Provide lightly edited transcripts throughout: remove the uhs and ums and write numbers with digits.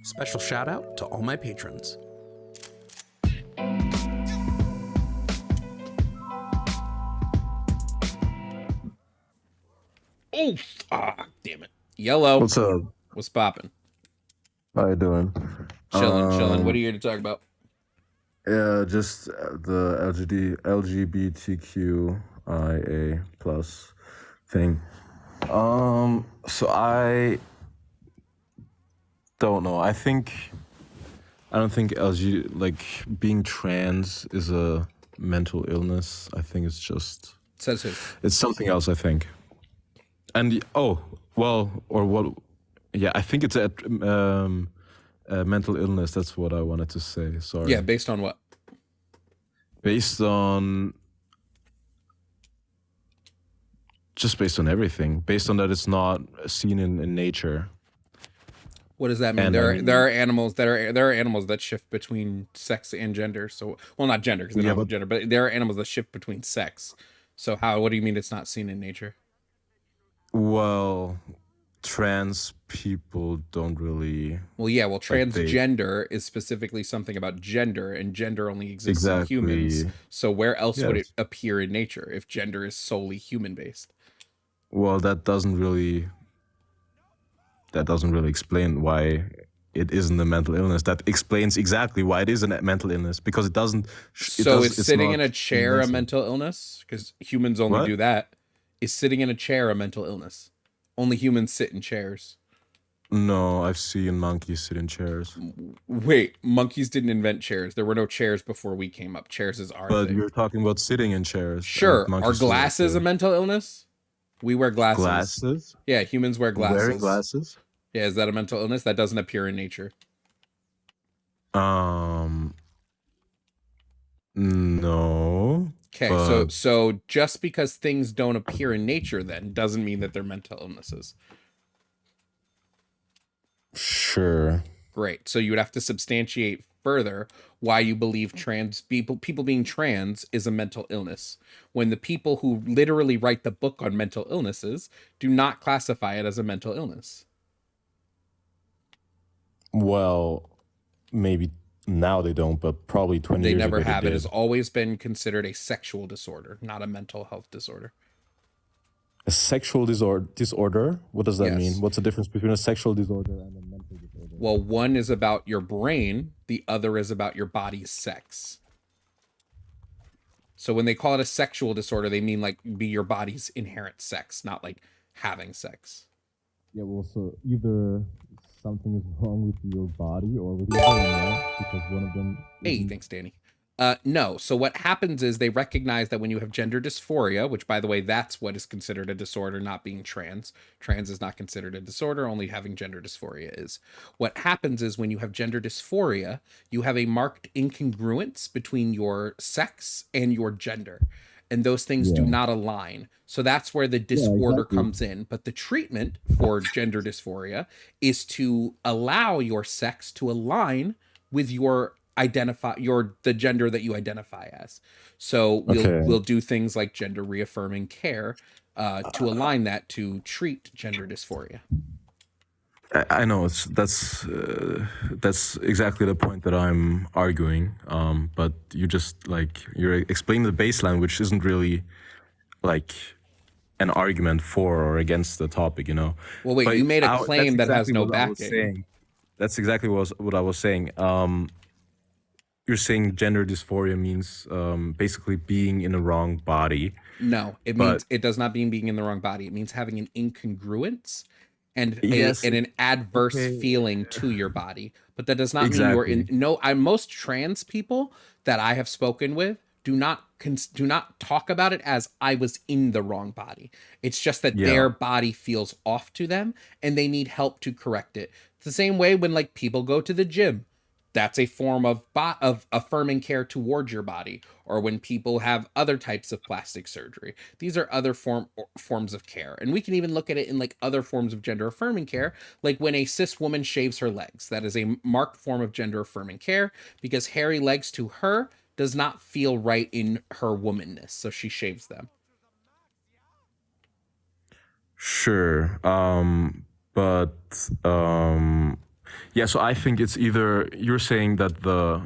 Special shout out to all my patrons. Oh, damn it. Yellow. What's up? What's poppin'? How you doing? Chilling. What are you here to talk about? Yeah, just the LGBTQIA plus thing. So I don't know. I don't think being trans is a mental illness. I think it's just Says who? it's something else. I think. And I think it's a mental illness. That's what I wanted to say. Sorry. Yeah, based on what? Based on everything. Based on that it's not seen in nature. What does that mean? And there are animals that shift between sex and gender. So, well, not gender because they're not gender, but there are animals that shift between sex. So what do you mean it's not seen in nature? Well, trans people don't really. Well, yeah. Well, transgender is specifically something about gender, and gender only exists in humans. So where else would it appear in nature if gender is solely human based? Well, that doesn't really explain why it isn't a mental illness. That explains exactly why it is a mental illness, because it doesn't. Is sitting in a chair a mental illness? Because humans only do that. Is sitting in a chair a mental illness? Only humans sit in chairs. No, I've seen monkeys sit in chairs. Wait, monkeys didn't invent chairs. There were no chairs before we came up. Chairs is our thing. But you're talking about sitting in chairs. Sure. Are glasses a mental illness? We wear glasses. Glasses? Yeah, humans wear glasses. Wearing glasses? Yeah, is that a mental illness? That doesn't appear in nature. No. Okay, so just because things don't appear in nature then doesn't mean that they're mental illnesses. Sure. Great. So you would have to substantiate further why you believe trans people being trans is a mental illness, when the people who literally write the book on mental illnesses do not classify it as a mental illness. Well, maybe now they don't, but probably 20 years ago they never have. It has always been considered a sexual disorder, not a mental health disorder. A sexual disorder? What does that mean? What's the difference between a sexual disorder and a mental disorder? Well, one is about your brain, the other is about your body's sex. So when they call it a sexual disorder, they mean like be your body's inherent sex, not like having sex. Yeah, well, so either something is wrong with your body or with your brain, because one of them... Hey, thanks, Danny. No. So what happens is they recognize that when you have gender dysphoria, which, by the way, that's what is considered a disorder, not being trans. Trans is not considered a disorder, only having gender dysphoria is. What happens is when you have gender dysphoria, you have a marked incongruence between your sex and your gender. And those things do not align. So that's where the disorder comes in. But the treatment for gender dysphoria is to allow your sex to align with your the gender that you identify as. So we'll do things like gender reaffirming care to align that to treat gender dysphoria. I know that's exactly the point that I'm arguing. But you're explaining the baseline, which isn't really like an argument for or against the topic, you know. Well, wait, you made a claim that has no backing. That's exactly what I was saying. You're saying gender dysphoria means basically being in the wrong body. No, it does not mean being in the wrong body. It means having an incongruence and an adverse feeling to your body. But that does not mean you're in. No, most trans people that I have spoken with do not talk about it as I was in the wrong body. It's just that their body feels off to them and they need help to correct it. It's the same way when like people go to the gym. That's a form of affirming care towards your body. Or when people have other types of plastic surgery. These are other forms of care. And we can even look at it in like other forms of gender affirming care. Like when a cis woman shaves her legs. That is a marked form of gender affirming care, because hairy legs to her does not feel right in her womanness. So she shaves them. Sure. But Yeah, so I think it's either you're saying that the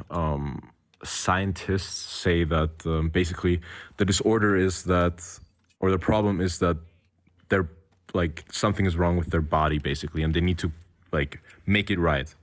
scientists say that basically the disorder is that, or the problem is that they're like something is wrong with their body basically, and they need to like make it right,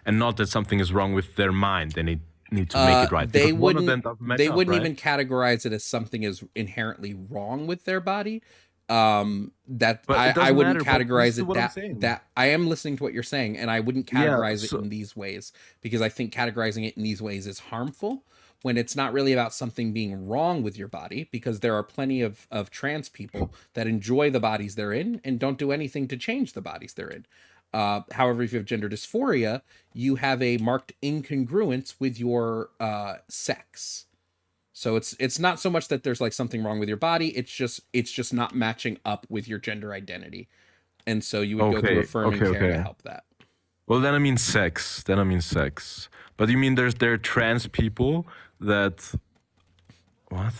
and not that something is wrong with their mind and they need to make it right They because one of them wouldn't doesn't match they up, wouldn't right? even categorize it as something is inherently wrong with their body. That But it I doesn't wouldn't matter. But categorize listen to it what I'm saying. that I am listening to what you're saying, and I wouldn't Yeah. categorize it So in these ways because I think categorizing it in these ways is harmful when it's not really about something being wrong with your body, because there are plenty of trans people that enjoy the bodies they're in and don't do anything to change the bodies they're in. However, if you have gender dysphoria, you have a marked incongruence with your sex. So it's not so much that there's like something wrong with your body. It's just not matching up with your gender identity, and so you would go through okay, affirming okay, care to okay. help that. Well, then I mean sex. Then I mean sex. But you mean there are trans people that what?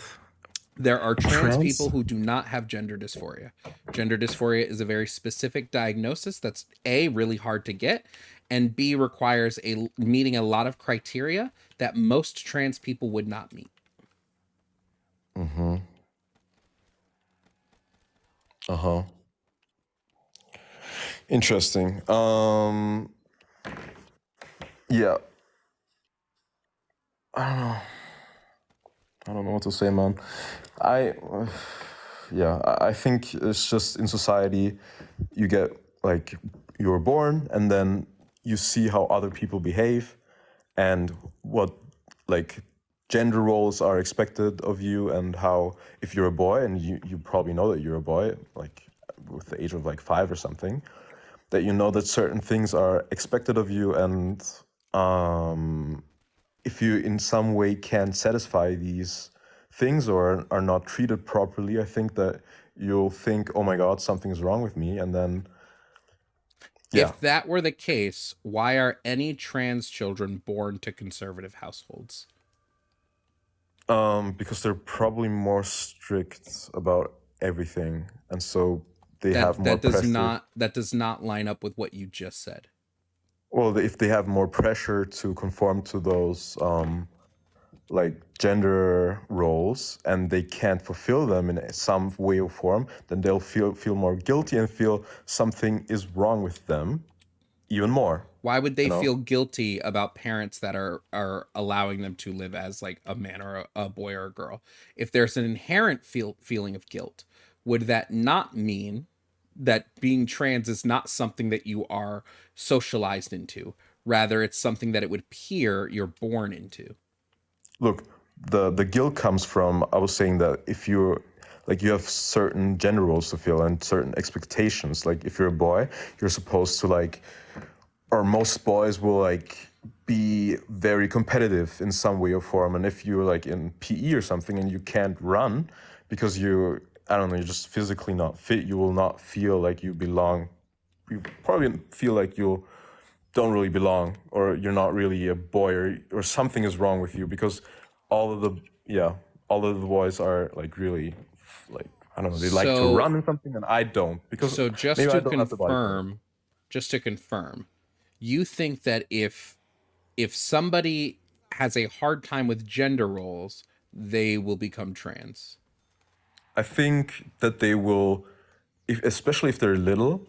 There are trans Trans? people who do not have gender dysphoria. Gender dysphoria is a very specific diagnosis that's A, really hard to get, and B, requires a meeting a lot of criteria that most trans people would not meet. Mm-hmm. Uh-huh. Interesting. Yeah. I don't know. I don't know what to say, man. I yeah, I think it's just in society you get like you're born and then you see how other people behave and what like gender roles are expected of you and how if you're a boy and you probably know that you're a boy like with the age of like 5 or something that you know that certain things are expected of you and um if you in some way can't satisfy these things or are not treated properly, I think that you'll think, oh my God, something's wrong with me. And then, yeah, If that were the case, why are any trans children born to conservative households? because they're probably more strict about everything. And so they have more pressure. That does not line up with what you just said. Well, if they have more pressure to conform to those like gender roles and they can't fulfill them in some way or form, then they'll feel more guilty and feel something is wrong with them even more. Why would they You know? feel guilty about parents that are allowing them to live as like a man or a boy or a girl? If there's an inherent feeling of guilt, would that not mean that being trans is not something that you are socialized into? Rather, it's something that it would appear you're born into. Look, the guilt comes from I was saying that if you're like you have certain gender roles to fill and certain expectations. Like if you're a boy, you're supposed to like or most boys will like be very competitive in some way or form. And if you're like in PE or something and you can't run because you I don't know, you're just physically not fit, you will not feel like you belong. You probably feel like you don't really belong or you're not really a boy or something is wrong with you because all of the yeah, all of the boys are like really like I don't know, they like to So run or something and I don't because so maybe I don't have the body for it. just to confirm, you think that if somebody has a hard time with gender roles, they will become trans? I think that they will, especially if they're little,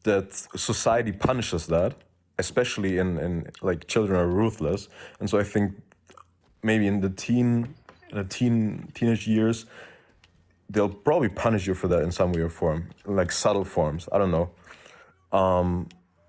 that society punishes that, especially in like children are ruthless, and so I think maybe in the teenage years, they'll probably punish you for that in some way or form, like subtle forms. I don't know.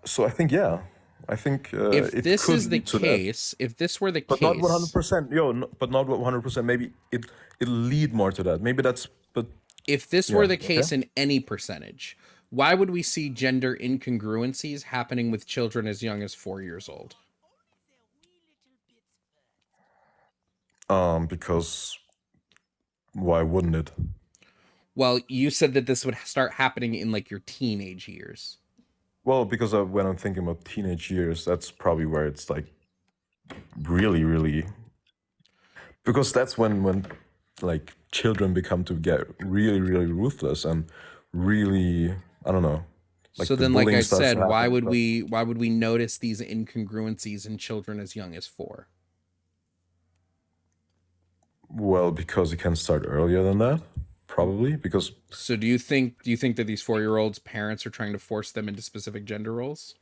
So I think yeah, I think If it this could is the lead to that. case, if this were the But not 100 case, percent, yo. But not 100%. Maybe it'll lead more to that. Maybe that's. But if this were yeah, the okay. case in any percentage, why would we see gender incongruencies happening with children as young as 4 years old? Because why wouldn't it? Well, you said that this would start happening in like your teenage years. Well, because when I'm thinking about teenage years, that's probably where it's like really, really. Because that's when like children become to get really, really ruthless and really, I don't know, Like So the then, like bullying I starts to said, happen. why would we notice these incongruencies in children as young as 4? Well, because it can start earlier than that, probably because So do you think that these 4-year-olds parents are trying to force them into specific gender roles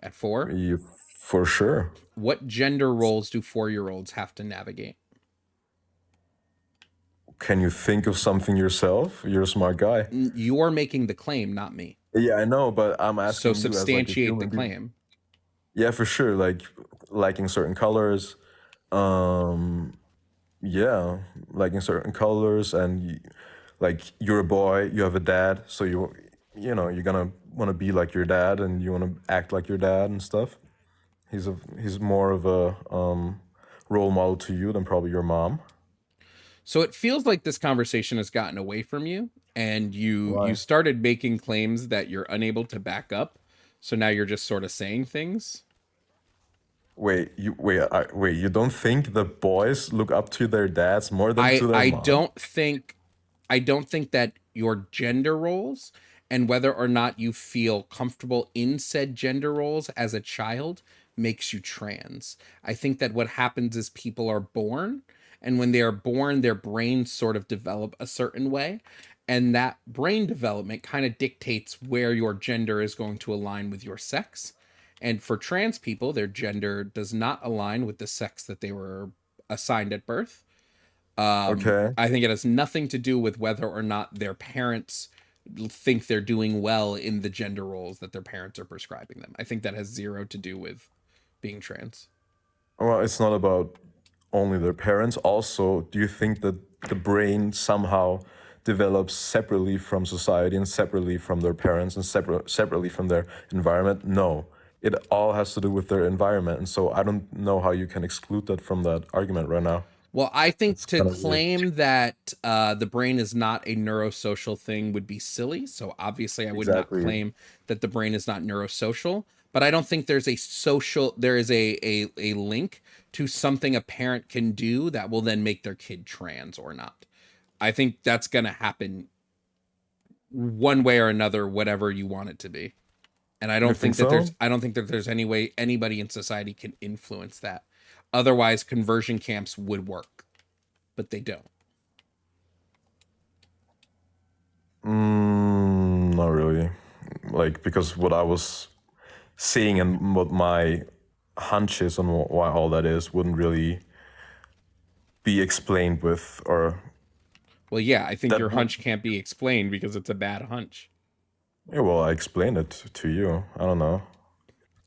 at 4? you, for sure. What gender roles do 4-year-olds have to navigate? Can you think of something yourself? You're a smart guy. You're making the claim, not me. Yeah, I know, but I'm So asking you as like a substantiate the human being. claim. Yeah, for sure. Like liking certain colors. Um, yeah, liking certain colors, and like you're a boy, you have a dad, so you're gonna want to be like your dad, and you want to act like your dad and stuff. He's more of a role model to you than probably your mom. So it feels like this conversation has gotten away from you, and you Why? started making claims that you're unable to back up. So now you're just sort of saying things. Wait. You don't think the boys look up to their dads more than to their I mom? don't think that your gender roles and whether or not you feel comfortable in said gender roles as a child makes you trans. I think that what happens is people are born, and when they are born their brains sort of develop a certain way, and that brain development kind of dictates where your gender is going to align with your sex. And for trans people, their gender does not align with the sex that they were assigned at birth. Okay. I think it has nothing to do with whether or not their parents think they're doing well in the gender roles that their parents are prescribing them. I think that has zero to do with being trans. Well, it's not about only their parents. Also, do you think that the brain somehow develops separately from society and separately from their parents and separately from their environment? No. It all has to do with their environment. And so I don't know how you can exclude that from that argument right now. Well, I think It's to kind of weird. claim that the brain is not a neurosocial thing would be silly. So obviously, I would not Exactly. claim that the brain is not neurosocial. But I don't think there is a link to something a parent can do that will then make their kid trans or not. I think that's going to happen one way or another, whatever you want it to be. And You think so? I don't think that there's any way anybody in society can influence that. Otherwise, conversion camps would work, but they don't. Not really. Like, because what I was seeing and what my hunch is on why all that is wouldn't really be explained with, or Well, yeah, I think that your would. hunch can't be explained because it's a bad hunch. Yeah, well, I explained it to you. I don't know.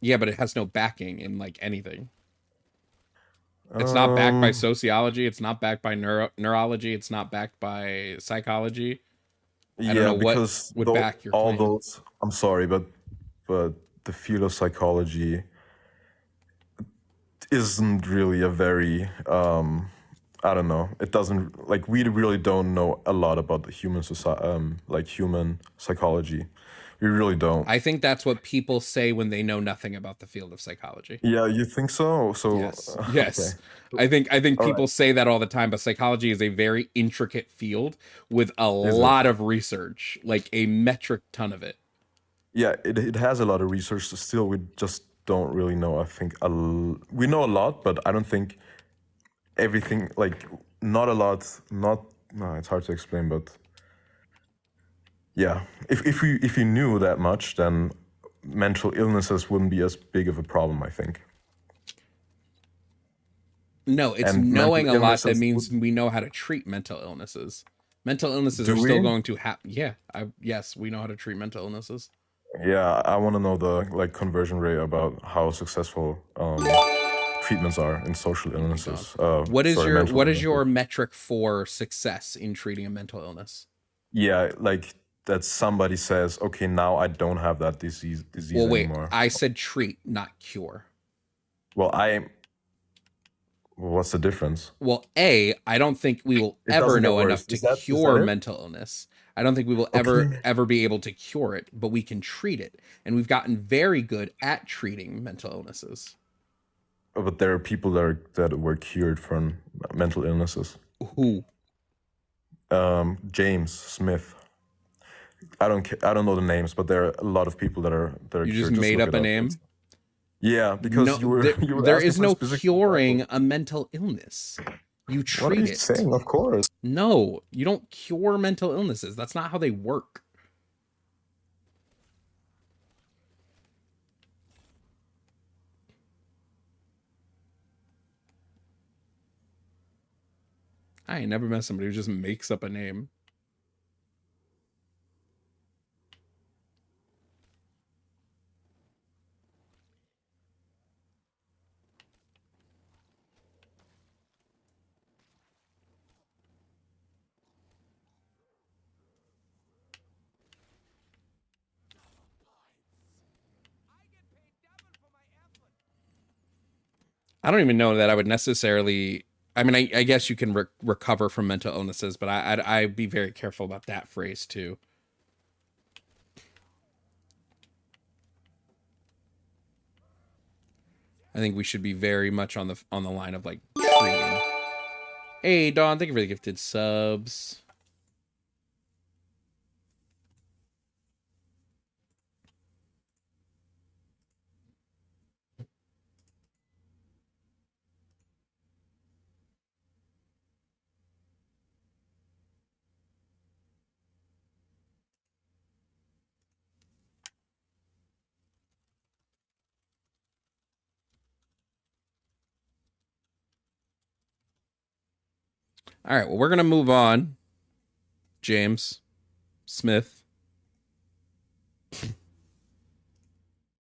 Yeah, but it has no backing in like anything. It's not backed by Um, sociology. It's not backed by neurology. It's not backed by psychology. I don't yeah, know what because would though back your all claim. those, I'm sorry, but the field of psychology isn't really a very I don't know. It doesn't, like, we really don't know a lot about the human society, like human psychology. We really don't. I think that's what people say when they know nothing about the field of psychology. Yeah, you think so? So Yes. okay. Yes. I think All right. people say that all the time, but psychology is a very intricate field with a Is it? lot of research, like a metric ton of it. Yeah, it has a lot of research. Still, we just don't really know. I think we know a lot, but I don't think everything. Like, not a lot. Not no. It's hard to explain, but yeah. If you knew that much, then mental illnesses wouldn't be as big of a problem, I think. No, it's And mental knowing a lot that illnesses would. means we know how to treat mental illnesses. Mental illnesses are Do still we? going to happen. Yeah, yes, we know how to treat mental illnesses. Yeah, I want to know the like conversion rate about how successful treatments are in social Oh my god. illnesses. Sorry, mental What is illnesses. your metric for success in treating a mental illness? Yeah, like that somebody says, okay, now I don't have that disease Well, wait, anymore. I said treat, not cure. Well, what's the difference? Well, I don't think we will It ever doesn't get know worse. enough to Is that cure it? mental illness. I don't think we will Okay. ever be able to cure it, but we can treat it. And we've gotten very good at treating mental illnesses. But there are people that were cured from mental illnesses. Who? James Smith. I don't know the names, but there are a lot of people that are You just made up a name. Yeah, because no, you were there is no curing a mental illness. You treat what are you saying? Of course. No, you don't cure mental illnesses. That's not how they work. I ain't never met somebody who just makes up a name. I don't even know that I would necessarily. I mean, I guess you can recover from mental illnesses, but I'd be very careful about that phrase too. I think we should be very much on the line of like treating. Hey, Dawn, thank you for the gifted subs. All right, well, we're going to move on. James Smith.